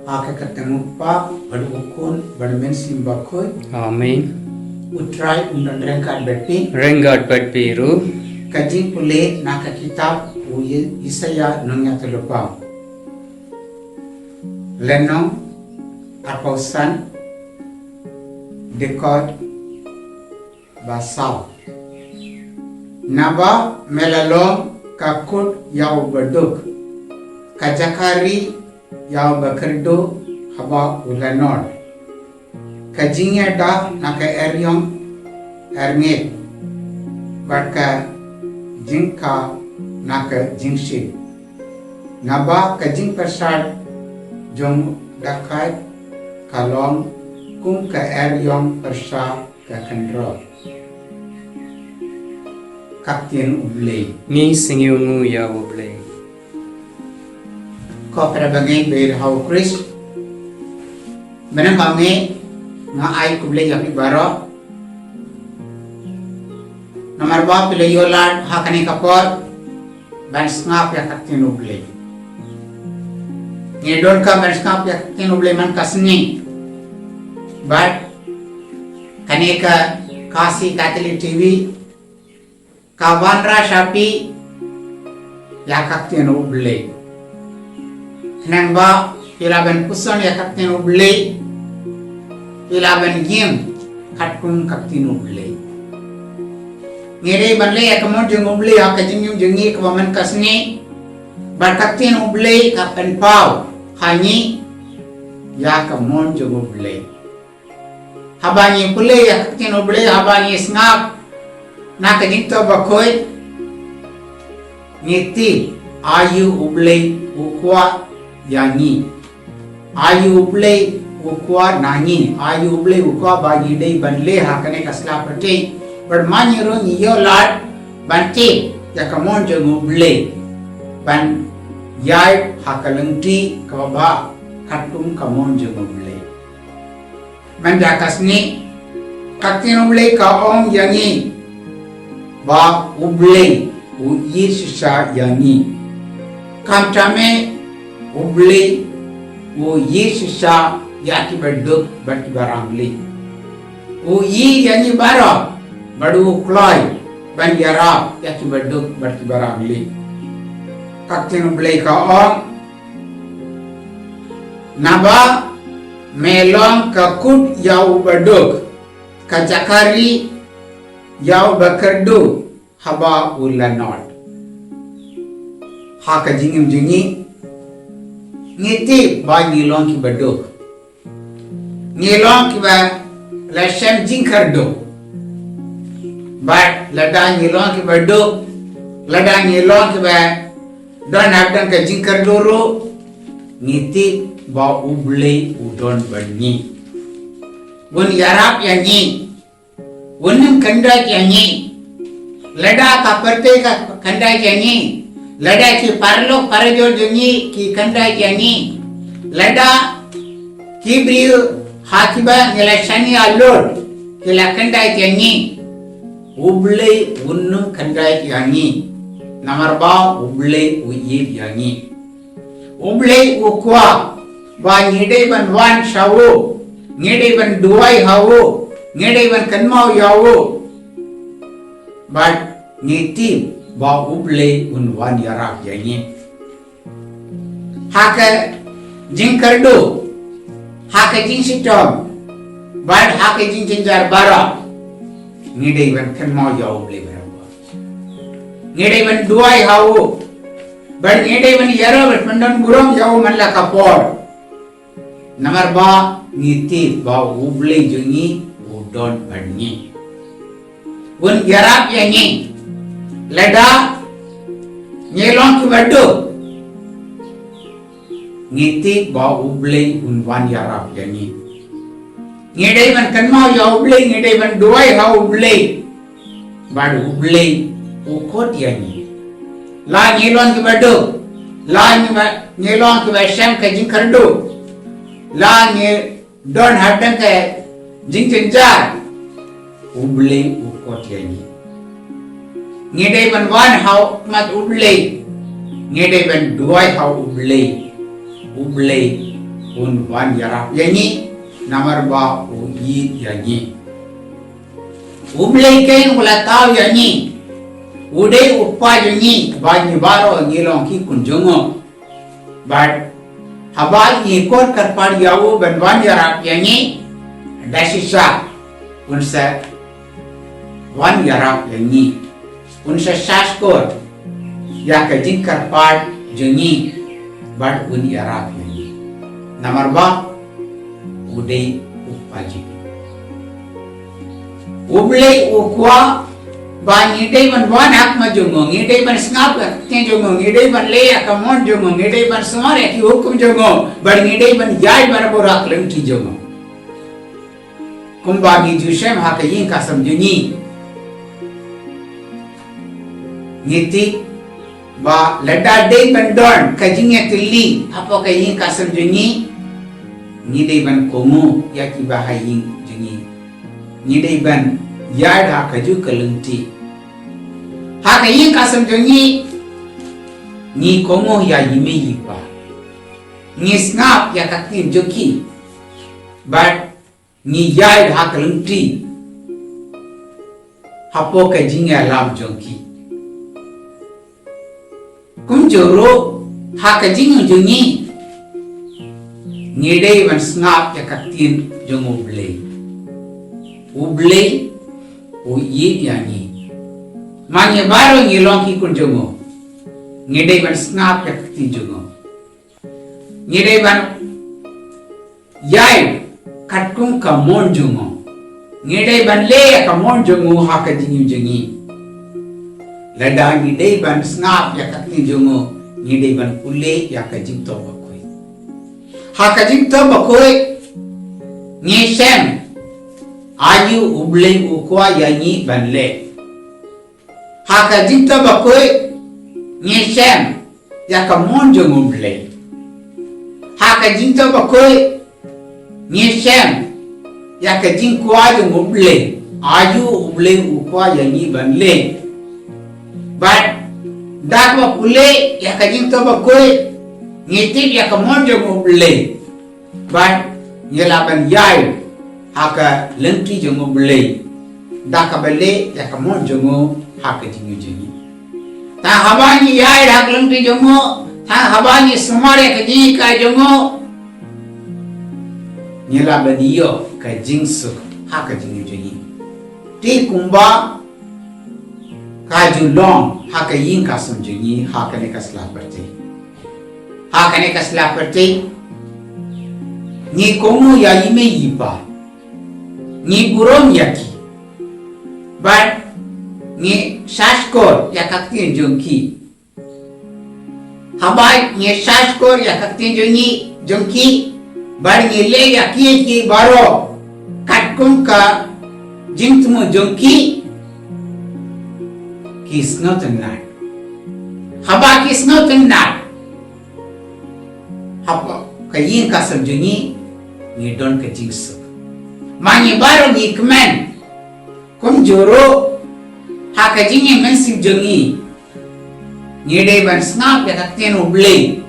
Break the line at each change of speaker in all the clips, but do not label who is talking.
Aka ketemu pa berukun bermensim bakoi.
Amin.
Utrai undan rengkat berpi.
Renggat berpiru.
Kaji pule naka kitab uye Isaya nungya terlepau. Lenong arpausan dekod basau. Naba melalom kakut yau berduk. Kajakari yau bekerdo haba ulanor. Kajingnya dah naka eryong erngit. Barka jingka naka jingshi. Naba kajing persad jong dakai kalong kum ka eryong persa ka kendro. Kapten ublay.
Ni singyungu ya ublay.
Ko perabangay bayar hau Chris. Menang kami ngai kublay yapi baro. Nomor 2 pilih yolan hakane kapor ban ngap ya kapten ublay. Ngedon ka ban ngap ya kapten ublay man kasni. But kaneka kasi katli TV kawanra shapi ya kapten ublay. Nang ba ilaban puson ya kapten ublay ilaban game katkun kapten ublay. Ngere banle ya kamon jeng ublay ha kajing jengi kawaman kasni ba kapten ublay kapan pau hanyi ya kamon jeng ublay. Habani pule ya kapten ublay habani snap na kajing to bakoi ngiti ayu ublay ukwa yangi ayu ublay ukwa nangi ayu ublay ukwa bagi dei banle hakane kasla pate bermanyi ro niyo lad banti ya kamon jeng ublay ban yai hakalengti kaba katum kamon jeng ublay manda kasni kapten ublay ka ong yangi ba ublay u yisha yangi kamtame ublay u yisha yaki berduk bati barangli u yi yangi baro badu kloy ban yara yaki berduk bati barangli kapten ublay ka ong naba melong kakut yau berduk kajakari yau bekerdu haba ulanot haka jingim jingi ngiti ba ngilong ki berduk ngilong ki ba lasem jingkardo but lada ngilong ki berduk lada ngilong ki ba don abdan ka jingkardo ro ngiti ba ublay udon banyi bun yarap yanyi bunum kanda yanyi lada kaparte ka kanda yanyi lada ki parlo parjo yanyi ki kanda yanyi lada ki brio hakiba ngelashani allor ki la kanda yanyi ublay bunum kanda yanyi nomor 2 ublay uyir yanyi ublay ukwa ba ngidai ban wan shawo ngidai ban duai hawo ngidai ban kanmau yawo but ngiti ba ublay un wan yarak yanyi haka jingkardo haka jing sitom but haka jing jinjar bara ngidai ban kanmau yawo ublay baramba ngidai ban duai hawo but ngidai ban yaro but pandan buram yawo manla kapor nomor 2 ngiti ba ublay jungi udon banyi un yarap yanyi lada nyelong ki badu ngiti ba ublay un wan yarap yanyi ngidai ban kanmau ya ublay ngidai ban duai ha ublay bad ublay ukot yanyi la nyelong ki badu la nyelong ki basam ka jingkardo la nye don hadang ka jing jinjar ublay ukot yanyi ngedai ban wan hau mat ublay ngedai ban duai hau ublay wan yarap yangi nomor ba yi yangi ublei kain ulatau yangi udai uppa yangi ba ni baro ngilong ki kunjongo but haba ikor karpad yawo banwan yarap yangi dasisa unsa wan yarap yangi unsa saskor ya kajin karpad jengi but un yarap yangi nomor ba udai uppa yangi ublei ukwa ba ngidai ban wan hak ma jongo ngidai ban snap te jongo ngidai ban le akamon jongo ngidai ban smare ki hukum jongo bar ngidai ban jai bar borak leng ti jongo kumba gi jusem hak yin ka samjuni ngiti ba lada dei ban don ka jinge tilli apa ka yin ka samjuni ngidai ban komu ya ki ba hayin jungi ngidai ban yard ha kaju kalungti ha kayin kasam jongi ni komo ya yime yipa ni snap ya katin joki but ni yard ha kalungti hapo kajing alam jonki kunjoro ha kajing jongi ni dei ban snap ya katin jongo ublei o ye yani manye baro ngilong ki kunjongo ngidei ban snap ya kati jongo ngidei ban yai katkung ka mon jongo ngidei ban le ka mon jongo ha ka jingi jingi lada ngidei ban snap ya kati jongo ngidei ban ule ya ka jing to bakoi ha ka jing to bakoi ngi sem ayu ublei ukwa yangi banle haka jinta bakoi nyesem ya kamon jong ublei haka jinta bakoi nyesem ya ka jingkwa jong ublei ayu ublei ukwa yangi banle but dakwa ule ya ka jinta bakoi nyetip ya kamon jong ublei but nyelaban yai haka lengti jongo belai daka bele ya kamon jongo haka jingi jingi ta habani yai hak lengti jongo ta habani sumare ka jingi ka jongo nyela baniyo ka jingsu haka jingi jingi ti kumba ka julong haka yin ka sum jingi haka ne ka sla perte ni komo ya yime yipa ni burom yaki but ni saskor ya kaktin jongki habai ni saskor ya kaktin jongki bar ni le yaki ki baro katkum ka jingtmo jongki kis not not haba kis not not haba kayin ka samjuni ni don ka jingsu mani baro ni kmen kum joro haka jingi mensib jongi ngide ban snap ya kakten ublei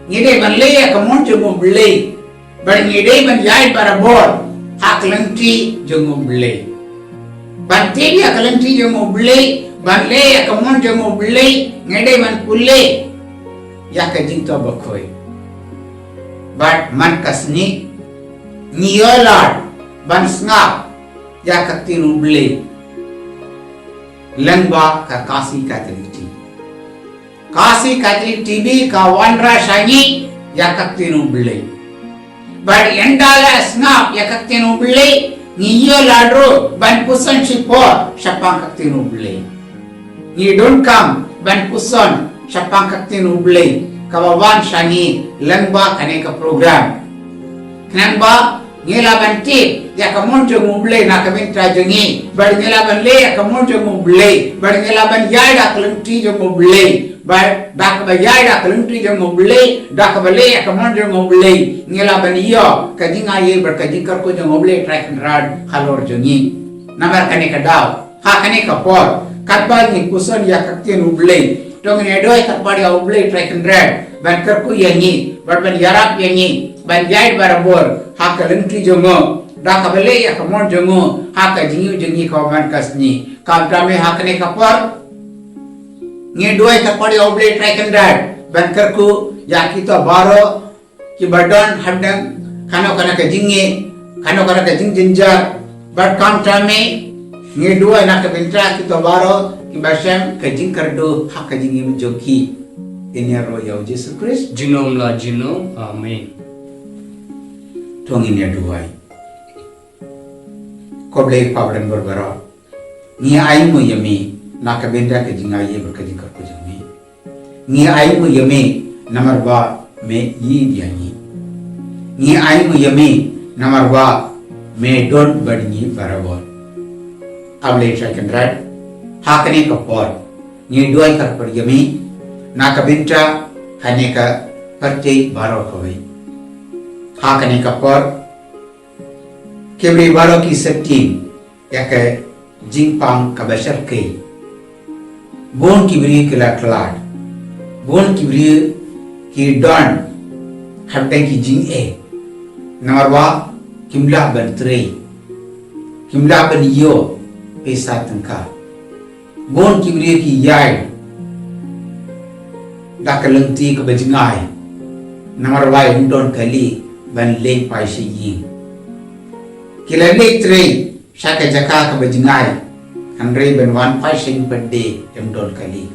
ngide ban le ya kamon jongo ublei bar ngide ban yai barabor hak lengti jongo ublei ban te ya kalengti jongo ublei ban le ya kamon jongo ublei ngide ban kulle ya ka jingto bakoi but man kasni niyolar ban snap ya kaktin ublei lengba ka kasi katrik TV ka wandra shangi ya kaktin ublei bar endala snap ya kaktin ublei niyo ladro ban puson shipor shapang kaktin ublei ni don't come ban puson shapang kaktin ublei kawawan shangi lengba kane ka program kenamba ngela ban tip ya kamon jong ublei na kamin trajongi bar ngela ban le ya kamon jong ublei bar ngela ban yai da klenti jong ublei bar dak ba yai da klenti jong ublei dak ba le ya kamon jong ublei ngela ban iyo kajinga ye bar kajikar ko jong ublei track and rad halor jongi nabar kane ka daw ha kane ka por katba ni kuson ya kaktin ublei tong ne doi katba ya ublei track and rad ban kerku yangi bar ban yarap yangi ban jait barabor hak lengki jongo da kabele ya kamon jongo hak jingi jingi kawan kasni kabdame hak ne kapar nge duai kapar oble tracken dad ban kerku ya kita baro ki badan hadang kano kana ka jingi kano kana ka jing jinjar bar kam tame nge duai nak bentra kita baro ki basam ka jing kardo hak ka jingi joki ini roh ya Jesus Christ
Jinom la jinom. Amen.
Tuang ini duai koble pabran berbara ni ayu mu yami nak benda ke jinga ye berkaji karku jami ni ayu mu yami nomor 2 me yi dia ni ayu mu yami nomor 2 me don badni barabar able second right hakane kapor ni duai karpar yami nak benda hane ka perti baro kawai hakane kapor kebri baro ki setting ya ke jingpang kabashar ke bon kibri kila klad bon kibri ki don habdai ki jing e namarwa kimla ban tre kimla ban yo pesa tangka bon kibri ki yai dakalengti ke bajingai namarwa undon kali ban leng pai shi yin kila lek tre shaka jaka ka bajingai andre ben wan pai sing perde emdon kali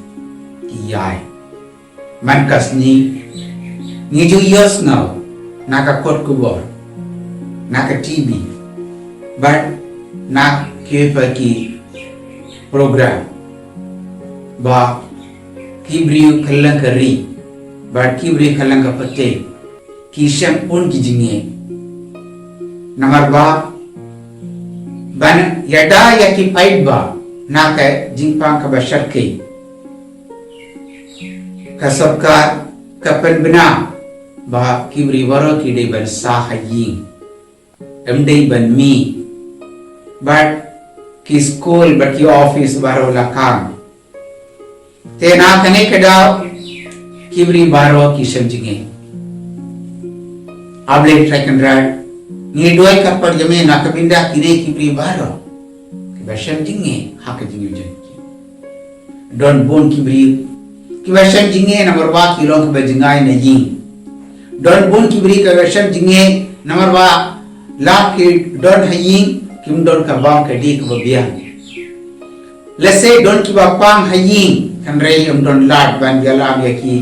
kiyai man kasni ni ju years now naka kot kubor naka tv but nak kepa ki program ba kibriu kallang kari but kibri kallang ka pate ki shampun ki jinge nomor 2 ban yada ya ki paid ba naka jingpang ka bashar ke kasabka kapan bena ba kibri waro ki de ban sahayin emdei ban mi but ki school but ki office baro lakam te na kane kada kibri baro ki samjinge able tracken rad ni doai kapar jame nak pindah kine kibri baro ki basam jinge hak jinge janki don bon kibri ki basam jinge nomor 2 kilo ke bajingai na yin don bon kibri ka basam jinge nomor 2 la ki don hayin kim don ka bam ka dik babian lese don ki bapam hayin kan rei don lat ban galam ya ki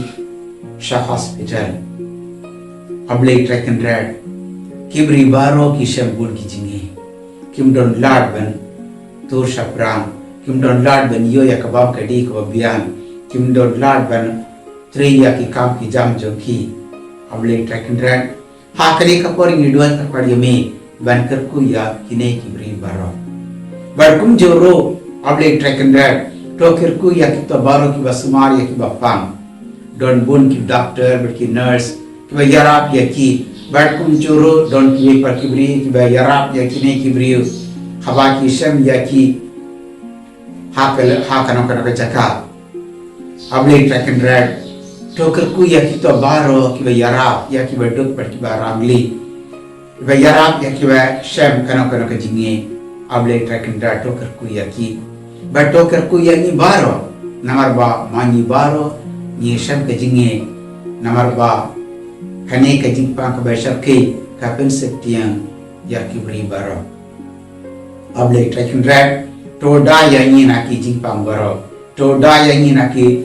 sha hospital able tracken rad kibri baro ki shambul ki jinge kim don lad ban tur shaprang kim don lad ban yo ya kabab kadi ko bian kim don lad ban triya ki kam ki jam joki able tracken rad ha kari ka por ni duan ka par yame ban kar ku ya kine kibri baro bar kum joro able tracken rad to kir ku ya ki to baro ki basmar ya ki bapang don bun ki doctor bar ki nurse ki ba yarap ya ki bar kum joro don ki par kibri ki ba yarap ya ki ne kibri haba ki sham ya ki ha kana kana ka jaka able tracken rad toker ku ya ki to baro ki ba yarap ya ki ba dok par ki ba rangli ki ba yarap ya ki ba sham kana kana ka jinge able tracken rad toker ku ya ki ba toker ku ya ni baro nomor 2 mani baro ni sham ka jinge nomor 2 kane ka jingpang ka bashar ke ka pen septiang ya ki bri baro able tracken rad to da ya ni na ki jingpang baro to da ya ni na ki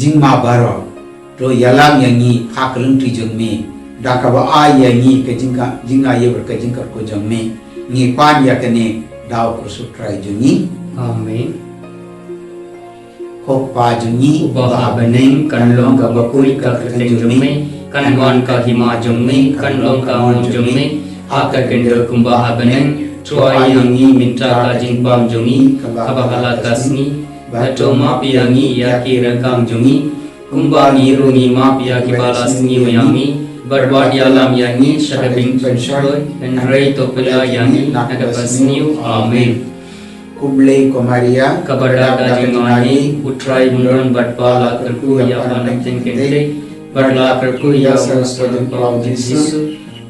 jingma baro to yalam ya ni hakalung tri jengme da ka ba a ya ni ka jinga ye ber ka jingkar ko jengme ni pan ya kane daw ko sutrai jungi
Amen.
ko pa jungi
Ba baneng kan long ka bakui ka keteng jumme kan wan ka hima jumme kan long ka mon jumme hak ka kender kumba baneng tuai yangi minta ka jingbam jungi kabakala kasni bato ma piyangi ya ki rakam jungi kumba ni rungi ma piya ki balasni mayami barbad yalam yangi shakabing penshoy and ray to pila yangi nakapasniu. Amen.
kuble ko Maria
Kabarada jingani utrai mundon batpala kerku ya panak jengkente Berdoa perku ya Saraswati Palau Yesus.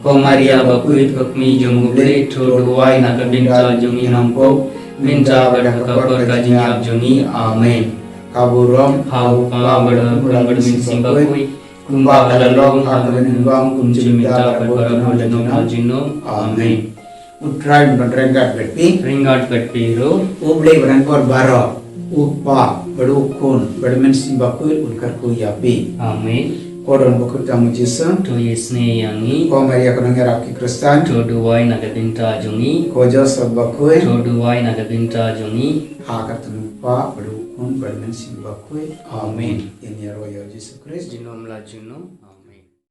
Ko Maria bakui pakmi jumble tuduai nakabinta jungi nampo minta berdakapur kaji abjungi amen.
Kaburom
Hau pa bermin simbakui kumba kalalong haganinbang kumjimita berbara bulan aljino amen.
Utrai menrenggat berpi
Ringat berpiru
ublei berangkor baro upa berukun bermen simbakui ulkarku yapi
amen.
Koron bukut tamu Yesus
Tu yesne yangi
ko Maria kanangnya raki Kristan
tuduai nakabinta jungi
ko Joseph bakui
tuduai nakabinta jungi
hakat nupa berukun bermen simbakui amin. Ini roh Yesus Kristus
jinom lajuno